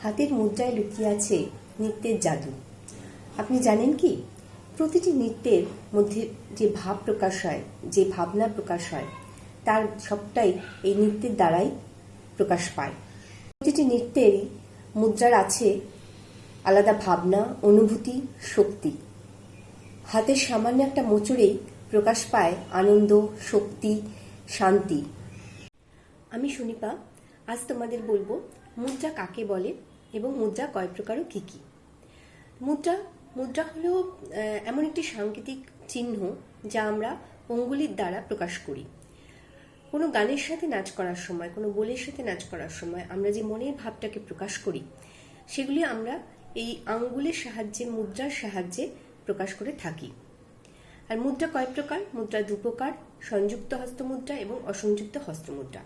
হাতের মুদ্রায় লুকিয়ে আছে নৃত্যের জাদু। আপনি জানেন কি, প্রতিটি নৃত্যের মধ্যে যে ভাব প্রকাশ হয়, যে ভাবনা প্রকাশ হয়, তার সবটাই এই নৃত্যের দ্বারাই প্রকাশ পায়। প্রতিটি নৃত্যেরই মুদ্রার আছে আলাদা ভাবনা, অনুভূতি, শক্তি। হাতের সামান্য একটা মোচড়েই প্রকাশ পায় আনন্দ, শক্তি, শান্তি। আমি সুনিপা আজ তোমাদের বলবো মুদ্রা কাকে বলে এবং মুদ্রা কয় প্রকার ও কি কি। মুদ্রা হলো এমন একটি সাংকেতিক চিহ্ন যা আমরা অঙ্গুলির দ্বারা প্রকাশ করি। কোনো গানের সাথে নাচ করার সময়, কোনো বোলের সাথে নাচ করার সময় আমরা যে মনের ভাবটাকে প্রকাশ করি, সেগুলি আমরা এই আঙ্গুলের সাহায্যে, মুদ্রার সাহায্যে প্রকাশ করে থাকি। আর মুদ্রা কয় প্রকার? মুদ্রা দু প্রকার, সংযুক্ত হস্তমুদ্রা এবং অসংযুক্ত হস্তমুদ্রা।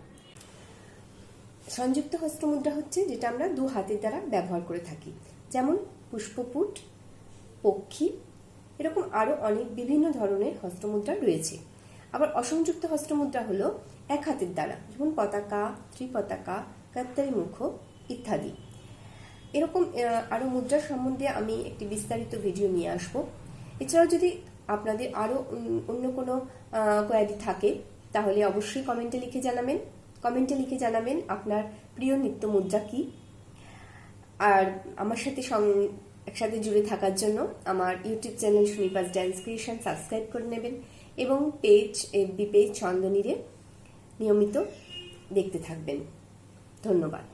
সংযুক্ত হস্তমুদ্রা হচ্ছে যেটা আমরা দু হাতের দ্বারা ব্যবহার করে থাকি, যেমন পুষ্পপুট, পক্ষী, এরকম আরো অনেক বিভিন্ন ধরনের হস্তমুদ্রা রয়েছে। আবার অসংযুক্ত হস্তমুদ্রা হলো এক হাতের দ্বারা, যেমন পতাকা, ত্রিপতাকা, কাত্তারি মুখ ইত্যাদি। এরকম আরো মুদ্রা সম্বন্ধে আমি একটি বিস্তারিত ভিডিও নিয়ে আসব। এছাড়াও যদি আপনাদের আরো অন্য কোনো কোয়ারি থাকে তাহলে অবশ্যই কমেন্টে লিখে জানাবেন আপনার প্রিয় নৃত্য মুদ্রা কি। আর আমার সাথে একসাথে জুড়ে থাকার জন্য আমার ইউটিউব চ্যানেল সুনিপাস ড্যান্স ক্রিয়েশন সাবস্ক্রাইব করে নেবেন এবং এফবি পেজ চন্দনীরে নিয়মিত দেখতে থাকবেন। ধন্যবাদ।